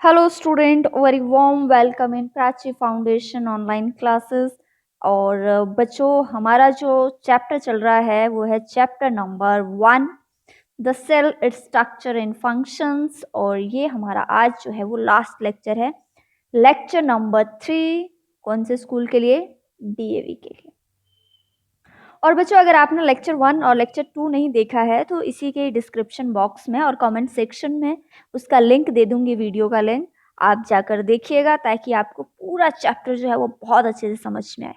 Hello student, very warm welcome in Prachi foundation online classes. और बच्चों, हमारा जो चैप्टर चल रहा है वो है chapter number 1, the cell, its structure and functions. और ये हमारा आज जो है वो लास्ट लेक्चर है, लेक्चर नंबर 3। कौन से स्कूल के लिए? डीएवी के लिए। और बच्चों, अगर आपने लेक्चर 1 और लेक्चर 2 नहीं देखा है तो इसी के डिस्क्रिप्शन बॉक्स में और कमेंट सेक्शन में उसका लिंक दे दूंगी, वीडियो का लिंक। आप जाकर देखिएगा ताकि आपको पूरा चैप्टर जो है वो बहुत अच्छे से समझ में आए।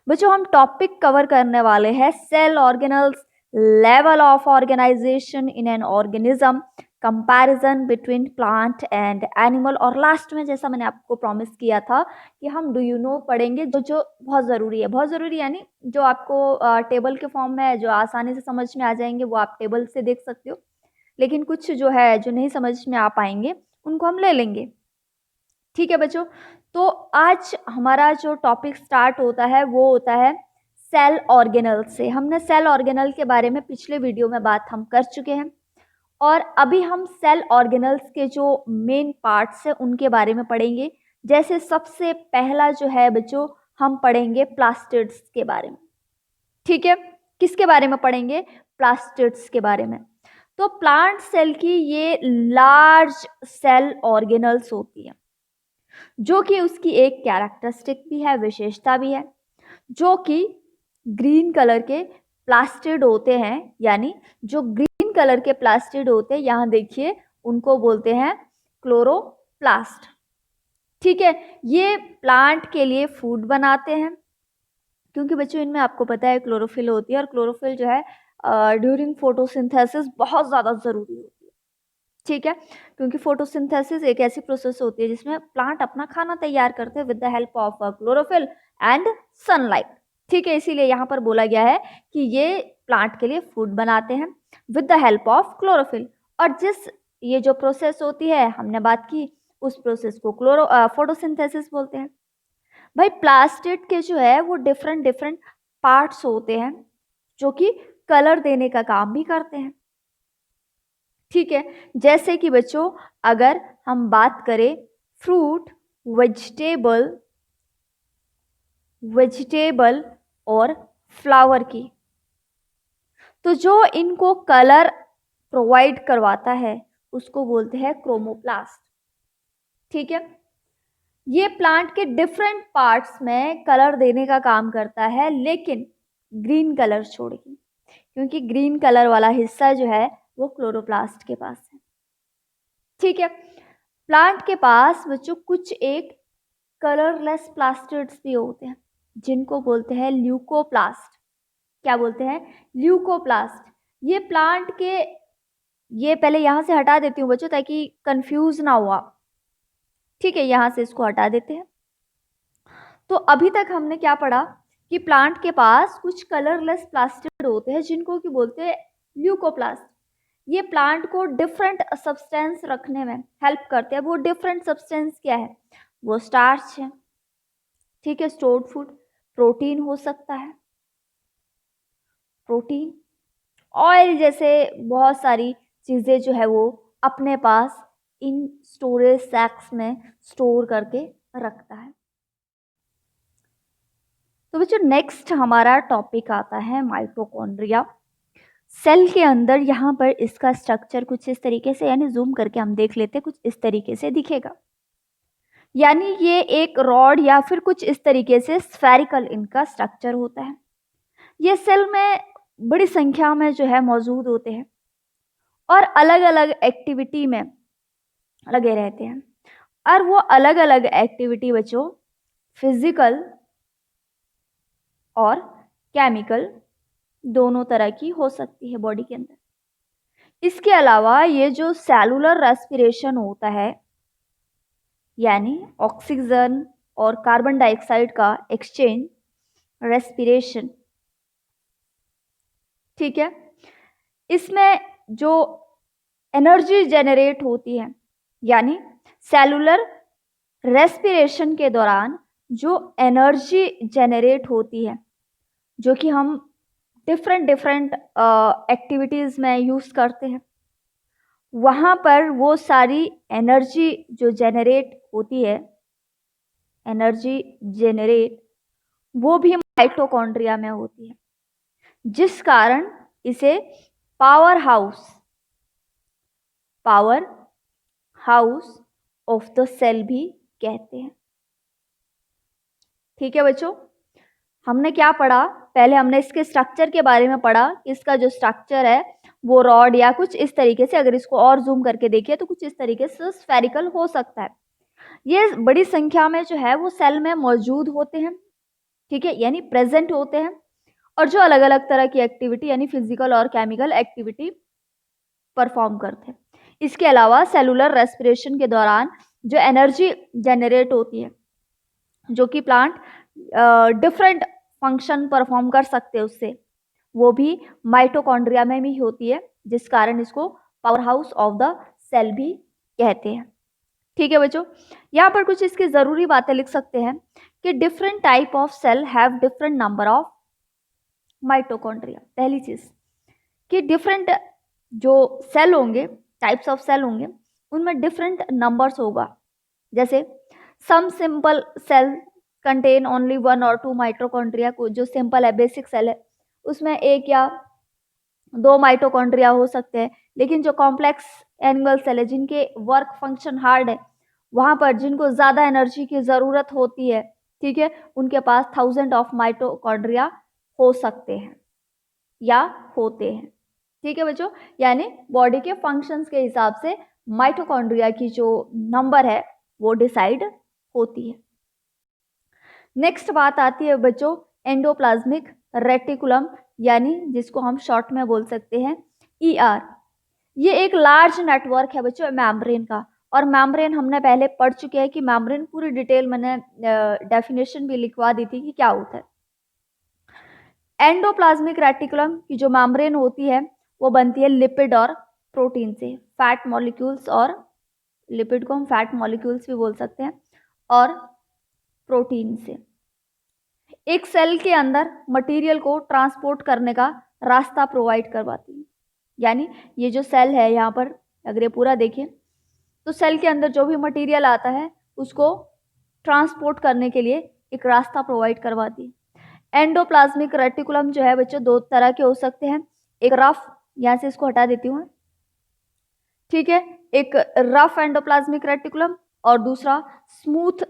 बच्चों, हम टॉपिक कवर करने वाले हैं cell organelles, level of organization in an organism, comparison between plant and animal, और लास्ट में जैसा मैंने आपको प्रॉमिस किया था कि हम डू यू नो पढ़ेंगे, जो जो बहुत ज़रूरी है। बहुत ज़रूरी यानी जो आपको टेबल के फॉर्म में जो आसानी से समझ में आ जाएंगे वो आप टेबल से देख सकते हो, लेकिन कुछ जो है जो नहीं समझ में आ पाएंगे उनको हम ले लेंगे। ठीक है बच्चों, तो आज हमारा जो टॉपिक स्टार्ट होता है वो होता है सेल ऑर्गेनल से। हमने सेल ऑर्गेनल के बारे में पिछले वीडियो में बात हम कर चुके हैं, और अभी हम सेल ऑर्गेनल्स के जो मेन पार्ट्स हैं उनके बारे में पढ़ेंगे। जैसे सबसे पहला जो है बच्चों, हम पढ़ेंगे प्लास्टिड्स के बारे में। ठीक है, किसके बारे में पढ़ेंगे? प्लास्टिड्स के बारे में। तो प्लांट सेल की ये लार्ज सेल ऑर्गेनल्स होती है, जो कि उसकी एक कैरेक्टरिस्टिक भी है, विशेषता भी है, जो कि ग्रीन कलर के प्लास्टिड होते हैं। यानी जो ग्रीन कलर के प्लास्टिड होते हैं, यहाँ देखिए, उनको बोलते हैं क्लोरोप्लास्ट। ठीक है, ये प्लांट के लिए फूड बनाते हैं, क्योंकि बच्चों इनमें आपको पता है क्लोरोफिल होती है, और क्लोरोफिल जो है ड्यूरिंग फोटोसिंथेसिस बहुत ज़्यादा ज़रूरी होती है। ठीक है, क्योंकि फोटोसिंथेसिस एक ऐसी प्रोसेस होती है जिसमें प्लांट अपना खाना तैयार करते हैं with the help of chlorophyll and sunlight. ठीक है, इसीलिए यहाँ पर बोला गया है कि ये प्लांट के लिए फूड बनाते हैं with the help of chlorophyll. और जिस ये जो प्रोसेस होती है हमने बात की, उस प्रोसेस को फोटोसिंथेसिस बोलते हैं। भाई, प्लास्टिड के जो है वो डिफरेंट डिफरेंट पार्ट्स होते हैं जो कि कलर देने का काम भी करते हैं। ठीक है, जैसे कि बच्चों, अगर हम बात करें फ्रूट, वेजिटेबल और फ्लावर की, तो जो इनको कलर प्रोवाइड करवाता है उसको बोलते हैं क्रोमोप्लास्ट। ठीक है, ये प्लांट के डिफरेंट पार्ट्स में कलर देने का काम करता है, लेकिन ग्रीन कलर छोड़ के, क्योंकि ग्रीन कलर वाला हिस्सा जो है वो क्लोरोप्लास्ट के पास है। ठीक है, प्लांट के पास बच्चों कुछ एक कलरलेस प्लास्टिड्स भी होते हैं, जिनको बोलते हैं ल्यूकोप्लास्ट। क्या बोलते हैं? ल्यूकोप्लास्ट। ये प्लांट के, ये पहले यहाँ से हटा देती हूँ बच्चों ताकि कंफ्यूज ना हुआ। ठीक है, यहाँ से इसको हटा देते हैं। तो अभी तक हमने क्या पढ़ा कि प्लांट के पास कुछ कलरलेस प्लास्टिड होते हैं जिनको कि बोलते हैं ल्यूकोप्लास्ट। ये प्लांट को डिफरेंट सब्सटेंस रखने में हेल्प करते हैं। वो डिफरेंट सब्सटेंस क्या है? वो स्टार्च है। ठीक है, स्टोर्ड फूड, प्रोटीन हो सकता है, प्रोटीन, ऑयल जैसे बहुत सारी चीज़ें जो है वो अपने पास इन स्टोरेज सैक्स में स्टोर करके रखता है। तो बच्चों, नेक्स्ट हमारा टॉपिक आता है माइटोकॉन्ड्रिया। सेल के अंदर यहाँ पर इसका स्ट्रक्चर कुछ इस तरीके से, यानी जूम करके हम देख लेते हैं, कुछ इस तरीके से दिखेगा। यानी ये एक रॉड या फिर कुछ इस तरीके से स्फेरिकल इनका स्ट्रक्चर होता है। ये सेल में बड़ी संख्या में जो है मौजूद होते हैं और अलग अलग एक्टिविटी में लगे रहते हैं। और वो अलग अलग एक्टिविटी बच्चों फिजिकल और केमिकल दोनों तरह की हो सकती है बॉडी के अंदर। इसके अलावा ये जो सेलुलर रेस्पिरेशन होता है, यानी ऑक्सीजन और कार्बन डाइऑक्साइड का एक्सचेंज, रेस्पिरेशन। ठीक है, इसमें जो एनर्जी जेनरेट होती है, यानी सेलुलर रेस्पिरेशन के दौरान जो एनर्जी जेनरेट होती है, जो कि हम डिफरेंट डिफरेंट एक्टिविटीज़ में यूज़ करते हैं, वहाँ पर वो सारी एनर्जी जो जेनरेट होती है, एनर्जी जेनरेट, वो भी माइटोकॉन्ड्रिया में होती है, जिस कारण इसे powerhouse of the cell भी कहते हैं। ठीक है बच्चों, हमने क्या पढ़ा? पहले हमने इसके स्ट्रक्चर के बारे में पढ़ा। इसका जो स्ट्रक्चर है वो रॉड या कुछ इस तरीके से, अगर इसको और जूम करके देखिए तो कुछ इस तरीके से स्फेरिकल हो सकता है। ये बड़ी संख्या में जो है वो सेल में मौजूद होते हैं, ठीक है, यानी प्रेजेंट होते हैं, और जो अलग अलग तरह की एक्टिविटी यानी फिजिकल और केमिकल एक्टिविटी परफॉर्म करते हैं। इसके अलावा सेलुलर रेस्पिरेशन के दौरान जो एनर्जी जनरेट होती है, जो कि प्लांट डिफरेंट फंक्शन परफॉर्म कर सकते हैं उससे, वो भी माइटोकॉन्ड्रिया में ही होती है, जिस कारण इसको powerhouse of the cell भी कहते हैं। ठीक है बच्चों, यहाँ पर कुछ इसकी जरूरी बातें लिख सकते हैं कि different type of cell have different number of mitochondria. पहली चीज कि डिफरेंट जो सेल होंगे, टाइप्स ऑफ सेल होंगे, उनमें डिफरेंट नंबर्स होगा। जैसे some simple cell contain only 1 और 2 माइटोकॉन्ड्रिया, को जो सिंपल है, बेसिक सेल है, उसमें 1 या 2 माइटोकॉन्ड्रिया हो सकते हैं। लेकिन जो कॉम्प्लेक्स एनिमल सेल है, जिनके वर्क फंक्शन हार्ड है, वहां पर जिनको ज्यादा एनर्जी की जरूरत होती है, ठीक है, उनके पास 1000 ऑफ माइटोकॉन्ड्रिया हो सकते हैं या होते हैं। ठीक है बच्चों, यानी बॉडी के फंक्शंस के हिसाब से माइटोकॉन्ड्रिया की जो नंबर है वो डिसाइड होती है। नेक्स्ट बात आती है बच्चों एंडोप्लाज्मिक रेटिकुलम, यानी जिसको हम शॉर्ट में बोल सकते हैं ER। ये एक लार्ज नेटवर्क है बच्चों मेम्ब्रेन का, और मेम्ब्रेन हमने पहले पढ़ चुके हैं कि मेम्ब्रेन पूरी डिटेल मैंने डेफिनेशन भी लिखवा दी थी कि क्या होता है। एंडोप्लाज्मिक रेटिकुलम की जो मेम्ब्रेन होती है वो बनती है लिपिड और प्रोटीन से, फैट मॉलिक्यूल्स, और लिपिड को हम फैट मॉलिक्यूल्स भी बोल सकते हैं, और प्रोटीन से। एक सेल के अंदर मटेरियल को ट्रांसपोर्ट करने का रास्ता प्रोवाइड करवाती है। यानी ये जो सेल है, यहाँ पर अगर ये पूरा देखें तो सेल के अंदर जो भी मटेरियल आता है उसको ट्रांसपोर्ट करने के लिए एक रास्ता प्रोवाइड करवाती है। एंडोप्लाज्मिक रेटिकुलम जो है बच्चों 2 तरह के हो सकते हैं, एक रफ, यहाँ से इसको हटा देती हूँ, ठीक है, एक रफ एंडोप्लाज्मिक रेटिकुलम और दूसरा स्मूथ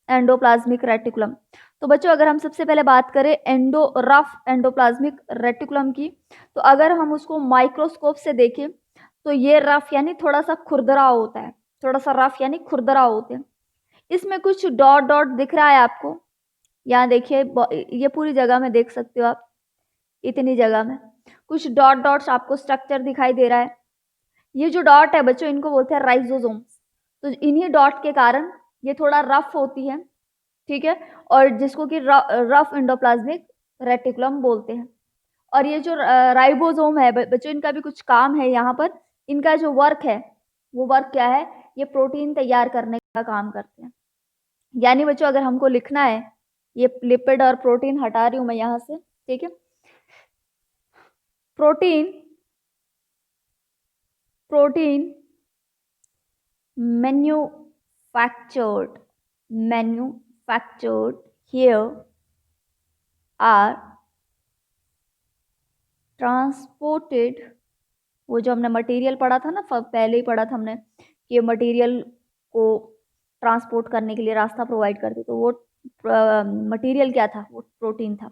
एंडोप्लाज्मिक रेटिकुलम। तो बच्चों अगर हम सबसे पहले बात करें रफ एंडोप्लाज्मिक रेटिकुलम की, तो अगर हम उसको माइक्रोस्कोप से देखें तो ये रफ यानी थोड़ा सा खुरदरा होता है, थोड़ा सा रफ यानी खुरदरा होते हैं। इसमें कुछ डॉट डॉट दिख रहा है आपको, यहाँ देखिए, ये पूरी जगह में देख सकते हो आप, इतनी जगह में कुछ डॉट डॉट्स आपको स्ट्रक्चर दिखाई दे रहा है। ये जो डॉट है बच्चों इनको बोलते हैं राइजोसोम्स। तो इन्हीं डॉट के कारण ये थोड़ा रफ होती है, ठीक है, और जिसको कि रफ एंडोप्लाज्मिक रेटिकुलम बोलते हैं। और ये जो राइबोसोम है बच्चों, इनका भी कुछ काम है यहाँ पर। इनका जो वर्क है वो वर्क क्या है, ये प्रोटीन तैयार करने का काम करते हैं। यानी बच्चों अगर हमको लिखना है, ये लिपिड और प्रोटीन हटा रही हूं मैं यहाँ से, ठीक है, protein manufactured here are transported। वो जो हमने मटेरियल पढ़ा था ना, पहले ही पढ़ा था हमने, ये मटेरियल को ट्रांसपोर्ट करने के लिए रास्ता प्रोवाइड करते, तो वो मटेरियल क्या था, वो प्रोटीन था।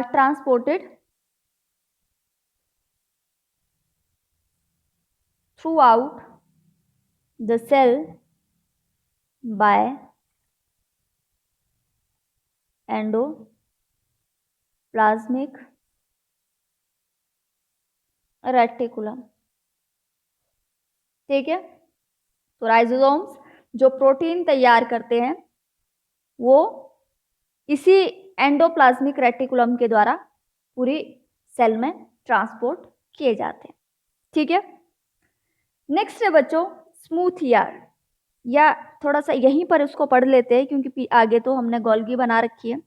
Transported throughout the cell by endoplasmic reticulum. ठीक है, तो राइजोसोम्स जो प्रोटीन तैयार करते हैं वो इसी एंडोप्लाज्मिक रेटिकुलम के द्वारा पूरी सेल में ट्रांसपोर्ट किए जाते हैं। ठीक है, नेक्स्ट है बच्चों स्मूथ ईआर, या थोड़ा सा यहीं पर उसको पढ़ लेते हैं क्योंकि आगे तो हमने गोल्गी बना रखी है।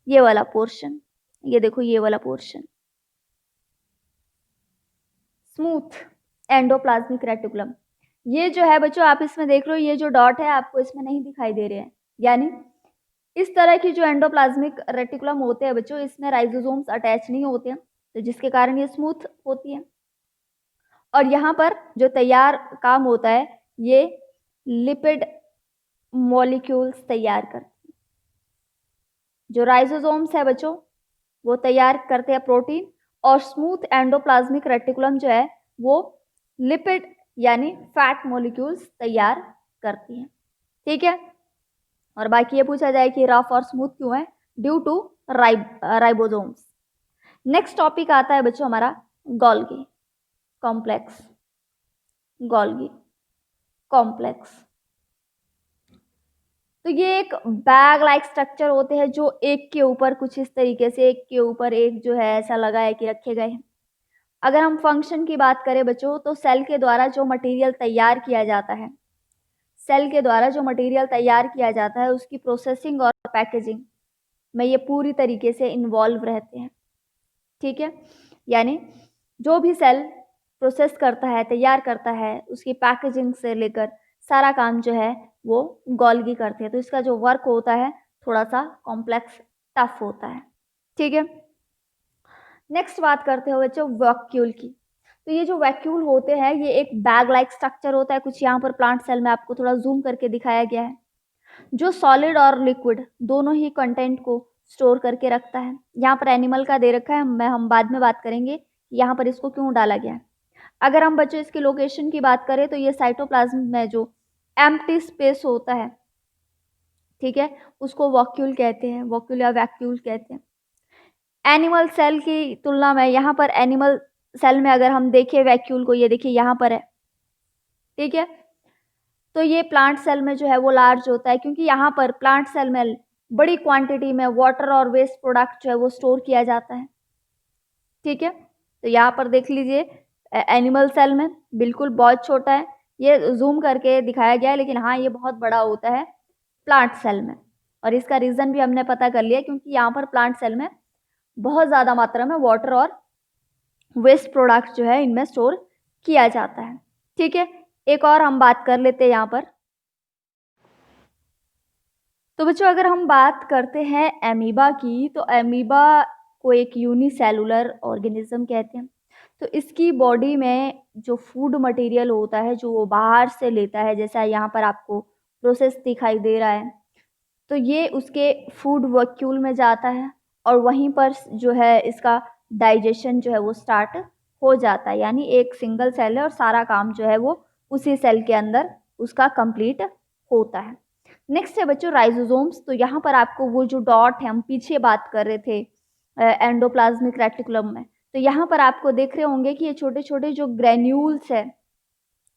ये वाला पोर्शन, ये देखो, ये वाला पोर्शन स्मूथ एंडोप्लाज्मिक रेटिकुलम। ये जो है बच्चों, आप इसमें देख रहे हो, ये जो डॉट है आपको इसमें नहीं दिखाई दे रहे हैं, यानी इस तरह की जो एंडोप्लाज्मिक रेटिकुलम होते हैं बच्चों, इसमें राइजोसोम्स अटैच नहीं होते हैं, तो जिसके कारण ये स्मूथ होती है। और यहाँ पर जो तैयार काम होता है, ये लिपिड मॉलिक्यूल्स तैयार करते हैं। जो राइजोसोम्स है बच्चों, वो तैयार करते हैं प्रोटीन, और स्मूथ एंडोप्लाज्मिक रेटिकुलम जो है वो लिपिड यानी फैट मॉलिक्यूल्स तैयार करती है। ठीक है, और बाकी ये पूछा जाए कि रफ और स्मूथ क्यों है, due to ribosomes. Next topic आता है बच्चों हमारा गोल्गी कॉम्प्लेक्स। गोल्गी कॉम्प्लेक्स, तो ये एक बैग लाइक स्ट्रक्चर होते हैं जो एक के ऊपर कुछ इस तरीके से, एक के ऊपर एक जो है ऐसा लगा है कि रखे गए हैं। अगर हम फंक्शन की बात करें बच्चों, तो सेल के द्वारा जो मटेरियल तैयार किया जाता है, सेल के द्वारा जो मटेरियल तैयार किया जाता है उसकी प्रोसेसिंग और पैकेजिंग में ये पूरी तरीके से इन्वॉल्व रहते हैं। ठीक है, यानी जो भी सेल प्रोसेस करता है, तैयार करता है, उसकी पैकेजिंग से लेकर सारा काम जो है वो गोल्गी करते हैं। तो इसका जो वर्क होता है थोड़ा सा कॉम्प्लेक्स, टफ होता है। ठीक है, नेक्स्ट बात करते हैं बच्चों वैक्यूल की। तो ये जो वैक्यूल होते हैं, ये एक बैग लाइक स्ट्रक्चर होता है, कुछ यहाँ पर प्लांट सेल में आपको थोड़ा जूम करके दिखाया गया है, जो सॉलिड और लिक्विड दोनों ही कंटेंट को स्टोर करके रखता है। यहाँ पर एनिमल का दे रखा है, हम बाद में बात करेंगे यहाँ पर इसको क्यों डाला गया है। अगर हम बच्चों इसकी लोकेशन की बात करें तो ये साइटोप्लाज्म में जो एम्प्टी स्पेस होता है, ठीक है, उसको वैक्यूल कहते हैं, वैक्यूल या वैक्यूल कहते हैं। एनिमल सेल की तुलना में यहाँ पर एनिमल सेल में अगर हम देखें वैक्यूल को, ये देखिए यहाँ पर है, ठीक है, तो ये प्लांट सेल में जो है वो लार्ज होता है, क्योंकि यहाँ पर प्लांट सेल में बड़ी क्वांटिटी में वाटर और वेस्ट प्रोडक्ट जो है वो स्टोर किया जाता है। ठीक है, तो यहाँ पर देख लीजिए एनिमल सेल में बिल्कुल बहुत छोटा है, ये जूम करके दिखाया गया है, लेकिन हाँ ये बहुत बड़ा होता है प्लांट सेल में। और इसका रीज़न भी हमने पता कर लिया, क्योंकि यहाँ पर प्लांट सेल में बहुत ज़्यादा मात्रा में वाटर और वेस्ट प्रोडक्ट जो है इनमें स्टोर किया जाता है। ठीक है, एक और हम बात कर लेते हैं यहाँ पर। तो बच्चों अगर हम बात करते हैं एमीबा की, तो एमीबा को एक यूनिसेलुलर ऑर्गेनिज्म कहते हैं। तो इसकी बॉडी में जो फूड मटेरियल होता है जो वो बाहर से लेता है, जैसा यहाँ पर आपको प्रोसेस दिखाई दे रहा है, तो ये उसके फूड वैक्यूल में जाता है और वहीं पर जो है इसका डाइजेशन जो है वो स्टार्ट हो जाता है। यानी एक सिंगल सेल है और सारा काम जो है वो उसी सेल के अंदर उसका कंप्लीट होता है। नेक्स्ट है बच्चों राइजोसोम्स। तो यहाँ पर आपको वो जो डॉट है, हम पीछे बात कर रहे थे एंडोप्लाज्मिक रेटिकुलम में, तो यहाँ पर आपको देख रहे होंगे कि ये छोटे छोटे जो ग्रेन्यूल्स है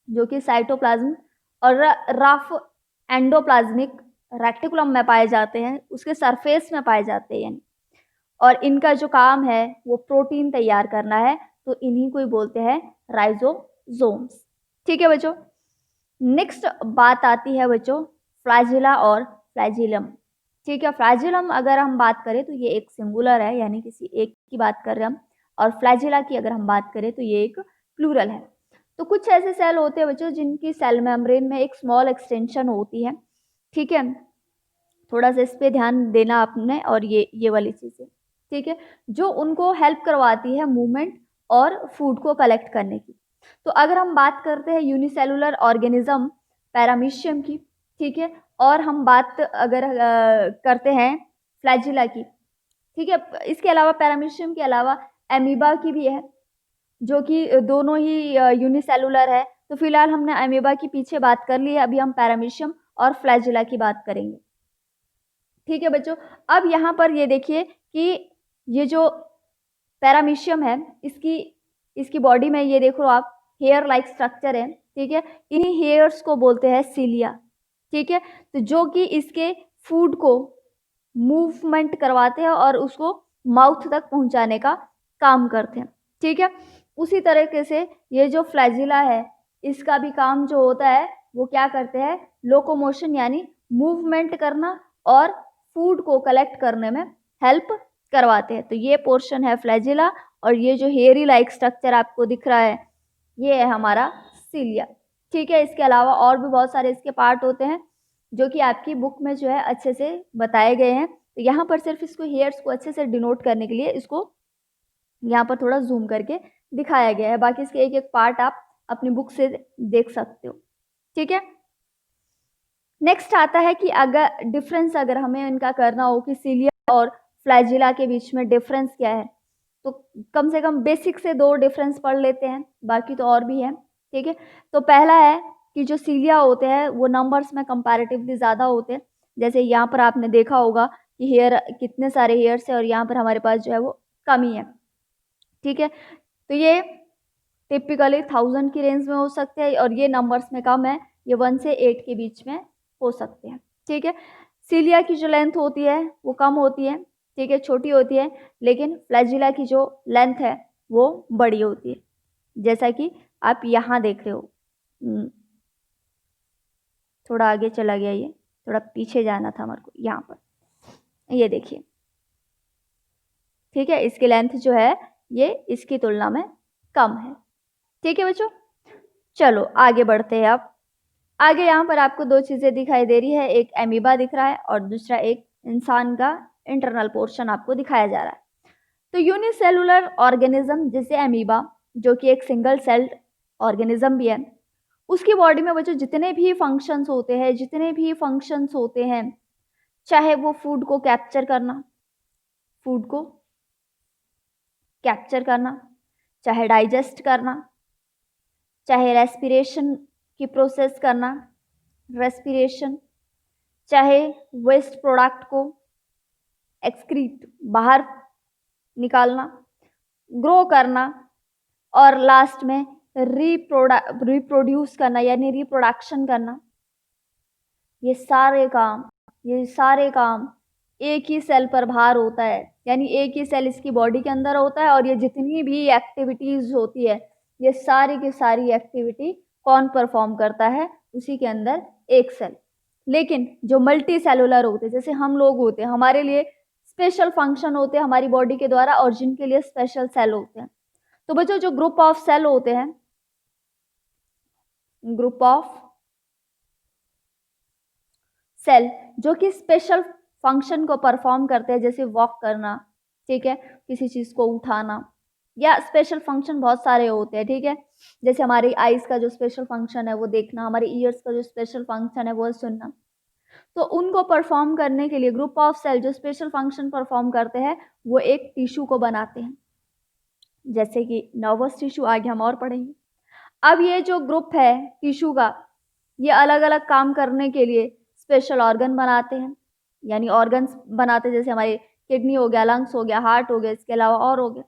जो कि साइटोप्लाज्म और रफ एंडोप्लाज्मिक रेटिकुलम में पाए जाते हैं, उसके सरफेस में पाए जाते हैं यानी, और इनका जो काम है वो प्रोटीन तैयार करना है, तो इन्हीं को ही बोलते हैं राइजोसोम्स। ठीक है बच्चों, नेक्स्ट बात आती है बच्चों फ्लैजिला और फ्लैजिलम। ठीक है, फ्लैजिलम अगर हम बात करें तो ये एक सिंगुलर है, यानी किसी एक की बात कर रहे हैं हम, और फ्लैजिला की अगर हम बात करें तो ये एक प्लूरल है। तो कुछ ऐसे सेल होते हैं बच्चों जिनकी सेल मेम्ब्रेन में एक स्मॉल एक्सटेंशन होती है। ठीक है, थोड़ा सा इस पे ध्यान देना आपने, और ये वाली चीज़ें, ठीक है, जो उनको हेल्प करवाती है मूवमेंट और फूड को कलेक्ट करने की। तो अगर हम बात करते हैं यूनिसेलुलर ऑर्गेनिज्म पैरामीशियम की, ठीक है, और हम बात अगर करते हैं फ्लैजिला की, ठीक है, इसके अलावा पैरामीशियम के अलावा एमीबा की भी है, जो कि दोनों ही यूनिसेलुलर है। तो फिलहाल हमने एमीबा की पीछे बात कर ली है, अभी हम पैरामीशियम और फ्लैजिला की बात करेंगे। ठीक है बच्चों, अब यहाँ पर ये देखिए कि ये जो पैरामीशियम है, इसकी बॉडी में ये देखो आप हेयर लाइक स्ट्रक्चर है। ठीक है, इन्हीं हेयर्स को बोलते हैं सीलिया। ठीक है, तो जो कि इसके फूड को मूवमेंट करवाते हैं और उसको माउथ तक पहुंचाने का काम करते हैं। ठीक है, उसी तरीके से ये जो फ्लैजिला है, इसका भी काम जो होता है वो क्या करते हैं, लोकोमोशन यानी मूवमेंट करना और फूड को कलेक्ट करने में हेल्प करवाते हैं। तो ये पोर्शन है फ्लैजिला, और ये जो हेयरी लाइक स्ट्रक्चर आपको दिख रहा है ये है हमारा सीलिया। ठीक है, इसके अलावा और भी बहुत सारे इसके पार्ट होते हैं जो कि आपकी बुक में जो है अच्छे से बताए गए हैं। तो यहाँ पर सिर्फ इसको हेयर्स को अच्छे से डिनोट करने के लिए इसको यहाँ पर थोड़ा जूम करके दिखाया गया है, बाकी इसके एक एक पार्ट आप अपनी बुक से देख सकते हो। ठीक है, नेक्स्ट आता है कि अगर डिफरेंस अगर हमें इनका करना हो कि सीलिया और फ्लैजिला के बीच में डिफरेंस क्या है, तो कम से कम बेसिक से 2 डिफरेंस पढ़ लेते हैं, बाकी तो और भी है। ठीक है, तो पहला है कि जो सीलिया होते हैं वो नंबर्स में कंपैरेटिवली ज़्यादा होते हैं। जैसे यहाँ पर आपने देखा होगा कि हेयर कितने सारे हेयर्स है और यहाँ पर हमारे पास जो है वो कम ही है। ठीक है, तो ये टिपिकली 1000 की रेंज में हो सकते हैं और ये नंबर्स में कम है, ये 1 से 8 के बीच में हो सकते हैं। ठीक है, सीलिया की जो लेंथ होती है वो कम होती है, ठीक है, छोटी होती है, लेकिन फ्लैजिला की जो लेंथ है वो बड़ी होती है, जैसा कि आप यहाँ देख रहे हो। थोड़ा आगे चला गया, ये थोड़ा पीछे जाना था हमारे को, यहाँ पर ये देखिए। ठीक है, इसकी लेंथ जो है ये इसकी तुलना में कम है। ठीक है बच्चों, चलो आगे बढ़ते हैं। अब आगे यहाँ पर आपको 2 चीज़ें दिखाई दे रही है, एक एमीबा दिख रहा है और दूसरा एक इंसान का इंटरनल पोर्शन आपको दिखाया जा रहा है। तो यूनिसेलुलर ऑर्गेनिज्म जैसे एमीबा, जो कि एक सिंगल सेल्ड ऑर्गेनिज्म भी है, उसकी बॉडी में बच्चों जितने भी फंक्शंस होते हैं, चाहे वो फूड को कैप्चर करना, चाहे डाइजेस्ट करना, चाहे रेस्पिरेशन की प्रोसेस करना, चाहे वेस्ट प्रोडक्ट को एक्सक्रीट बाहर निकालना, ग्रो करना और लास्ट में रिप्रोड्यूस करना यानी रिप्रोडक्शन करना, ये सारे काम एक ही सेल पर भार होता है, यानी एक ही सेल इसकी बॉडी के अंदर होता है और ये जितनी भी एक्टिविटीज होती है, ये सारी की सारी एक्टिविटी कौन परफॉर्म करता है, उसी के अंदर एक सेल। लेकिन जो मल्टी सेलुलर होते हैं, जैसे हम लोग होते हैं, हमारे लिए स्पेशल फंक्शन होते हैं हमारी बॉडी के द्वारा और जिनके लिए स्पेशल सेल होते हैं। तो बच्चों जो ग्रुप ऑफ सेल होते हैं, ग्रुप ऑफ सेल जो कि स्पेशल फंक्शन को परफॉर्म करते हैं, जैसे वॉक करना, ठीक है, किसी चीज को उठाना, या स्पेशल फंक्शन बहुत सारे होते हैं। ठीक है, जैसे हमारी आईज का जो स्पेशल फंक्शन है वो देखना, हमारे ईयर्स का जो स्पेशल फंक्शन है वो सुनना। तो उनको परफॉर्म करने के लिए ग्रुप ऑफ सेल जो स्पेशल फंक्शन परफॉर्म करते हैं वो एक टिश्यू को बनाते हैं, जैसे कि नर्वस टिश्यू, आगे हम और पढ़ेंगे। अब ये जो ग्रुप है टिश्यू का, ये अलग अलग काम करने के लिए स्पेशल ऑर्गन बनाते हैं, यानी ऑर्गन्स बनाते हैं, जैसे हमारे किडनी हो गया, लंग्स हो गया, हार्ट हो गया, इसके अलावा और हो गया।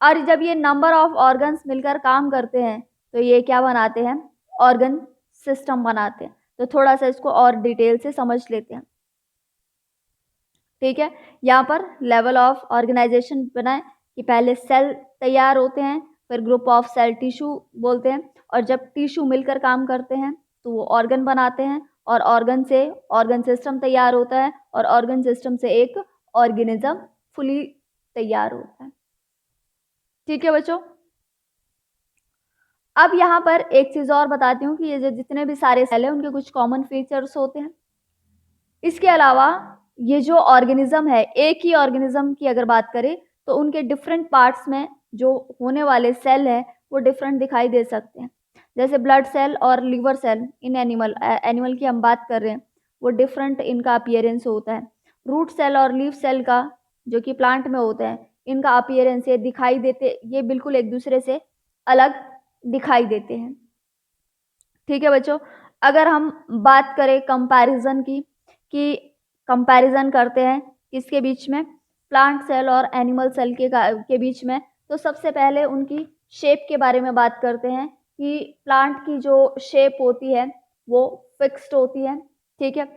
और जब ये नंबर ऑफ ऑर्गन्स मिलकर काम करते हैं तो ये क्या बनाते हैं, ऑर्गन सिस्टम बनाते हैं। तो थोड़ा सा इसको और डिटेल से समझ लेते हैं। ठीक है, यहाँ पर लेवल ऑफ ऑर्गेनाइजेशन बनाए कि पहले सेल तैयार होते हैं, फिर ग्रुप ऑफ सेल टिश्यू बोलते हैं, और जब टिश्यू मिलकर काम करते हैं तो वो ऑर्गन बनाते हैं, और ऑर्गन से ऑर्गन सिस्टम तैयार होता है, और ऑर्गन सिस्टम से एक ऑर्गेनिज्म फुली तैयार होता है। ठीक है बच्चों, अब यहाँ पर एक चीज और बताती हूँ कि ये जो जितने भी सारे सेल हैं उनके कुछ कॉमन फीचर्स होते हैं। इसके अलावा ये जो ऑर्गेनिज्म है, एक ही ऑर्गेनिज्म की अगर बात करें तो उनके डिफरेंट पार्ट्स में जो होने वाले सेल है वो डिफरेंट दिखाई दे सकते हैं। जैसे ब्लड सेल और लिवर सेल इन एनिमल की हम बात कर रहे हैं, वो डिफरेंट इनका अपीयरेंस होता है। रूट सेल और लीफ सेल का जो कि प्लांट में होते हैं, इनका अपीयरेंस ये दिखाई देते, ये बिल्कुल एक दूसरे से अलग दिखाई देते हैं। ठीक है बच्चों, अगर हम बात करें कंपैरिजन की, कि कंपैरिजन करते हैं किसके बीच में, प्लांट सेल और एनिमल सेल के बीच में, तो सबसे पहले उनकी शेप के बारे में बात करते हैं कि प्लांट की जो शेप होती है वो फिक्स्ड होती है। ठीक है,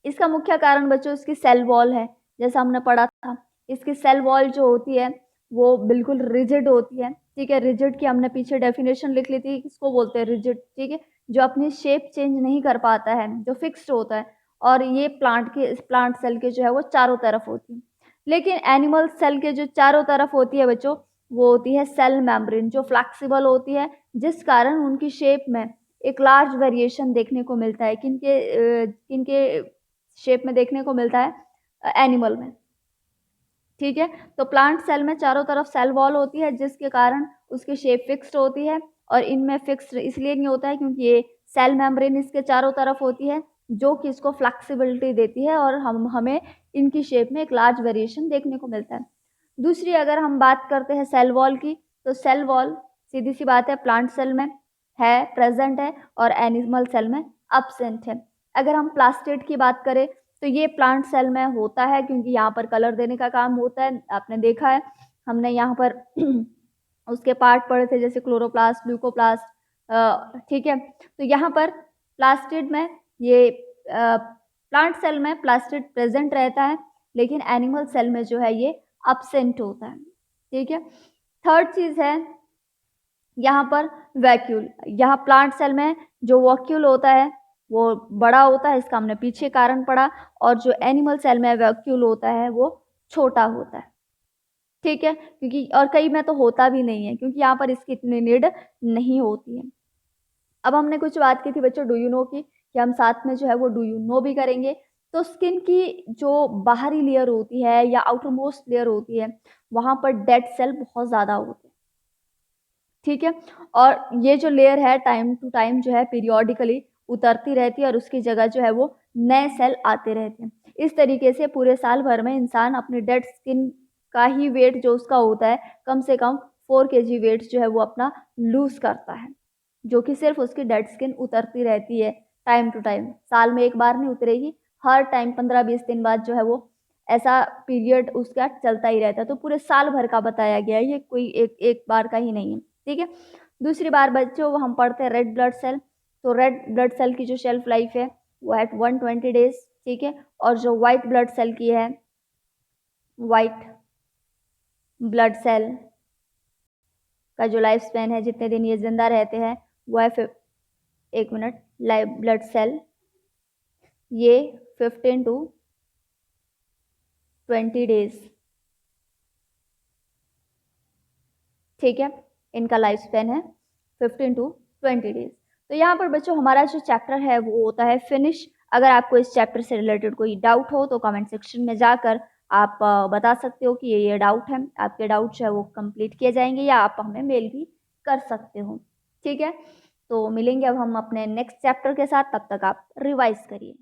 इसका मुख्य कारण बच्चों इसकी सेल वॉल है। जैसा हमने पढ़ा था, इसकी सेल वॉल जो होती है वो बिल्कुल रिजिड होती है। ठीक है, रिजिड की हमने पीछे डेफिनेशन लिख ली थी, किसको बोलते हैं, रिजिड। ठीक है, जो अपनी शेप चेंज नहीं कर पाता है, जो फिक्स्ड होता है, और ये प्लांट सेल के जो है वो चारों तरफ होती है। लेकिन एनिमल सेल के जो चारों तरफ होती है बच्चों, वो होती है सेल मेम्ब्रेन, जो फ्लेक्सिबल होती है, जिस कारण उनकी शेप में एक लार्ज वेरिएशन देखने को मिलता है। किनके शेप में देखने को मिलता है? एनिमल में। ठीक है, तो प्लांट सेल में चारों तरफ सेल वॉल होती है, जिसके कारण उसकी शेप फिक्स्ड होती है, और इनमें फिक्स्ड इसलिए नहीं होता है क्योंकि ये सेल मेम्ब्रेन इसके चारों तरफ होती है, जो कि इसको फ्लेक्सिबिलिटी देती है, और हमें इनकी शेप में एक लार्ज वेरिएशन देखने को मिलता है। दूसरी अगर हम बात करते हैं सेल वॉल की, तो सेल वॉल सीधी सी बात है प्लांट सेल में है, प्रेजेंट है, और एनिमल सेल में एब्सेंट है। अगर हम प्लास्टिड की बात करें तो ये प्लांट सेल में होता है, क्योंकि यहाँ पर कलर देने का काम होता है। आपने देखा है, हमने यहाँ पर उसके पार्ट पढ़े थे, जैसे क्लोरोप्लास्ट, ल्यूकोप्लास्ट। ठीक है, तो यहाँ पर प्लास्टिड में ये प्लांट सेल में प्लास्टिड प्रेजेंट रहता है, लेकिन एनिमल सेल में जो है ये एब्सेंट होता है। ठीक है, थर्ड चीज है यहाँ पर वैक्यूल। यहाँ प्लांट सेल में जो वैक्यूल होता है वो बड़ा होता है, इसका हमने पीछे कारण पढ़ा, और जो एनिमल सेल में वैक्यूल होता है वो छोटा होता है। ठीक है, क्योंकि और कई में तो होता भी नहीं है, क्योंकि यहाँ पर इसकी इतनी नीड नहीं होती है। अब हमने कुछ बात की थी बच्चों डू यू नो की, कि हम साथ में जो है वो डू यू नो भी करेंगे। तो स्किन की जो बाहरी लेयर होती है या आउटर मोस्ट लेयर होती है, वहां पर डेड सेल बहुत ज्यादा होते हैं। ठीक है, और ये जो लेयर है टाइम टू टाइम जो है पीरियोडिकली उतरती रहती है, और उसकी जगह जो है वो नए सेल आते रहते हैं। इस तरीके से पूरे साल भर में इंसान अपनी डेड स्किन का ही वेट जो उसका होता है, कम से कम 4 kg वेट जो है वो अपना लूज करता है, जो कि सिर्फ उसकी डेड स्किन उतरती रहती है टाइम टू टाइम। साल में एक बार नहीं उतरेगी, हर टाइम 15-20 दिन बाद जो है वो ऐसा पीरियड उसका चलता ही रहता है। तो पूरे साल भर का बताया गया है, ये कोई एक बार का ही नहीं है। ठीक है, दूसरी बार बच्चों हम पढ़ते हैं रेड ब्लड सेल। तो रेड ब्लड सेल की जो शेल्फ लाइफ है वो है 120 डेज। ठीक है, और जो व्हाइट ब्लड सेल की है, व्हाइट ब्लड सेल का जो लाइफ स्पैन है, जितने दिन ये जिंदा रहते हैं, वो है 1 मिनट। लाइव ब्लड सेल ये 15 to 20 डेज। ठीक है, इनका लाइफ स्पैन है 15 to 20 डेज। तो यहाँ पर बच्चों हमारा जो चैप्टर है वो होता है फिनिश। अगर आपको इस चैप्टर से रिलेटेड कोई डाउट हो तो कमेंट सेक्शन में जाकर आप बता सकते हो कि ये डाउट है। आपके डाउट जो है वो कंप्लीट किए जाएंगे, या आप हमें मेल भी कर सकते हो। ठीक है, तो मिलेंगे अब हम अपने नेक्स्ट चैप्टर के साथ, तब तक आप रिवाइज करिए।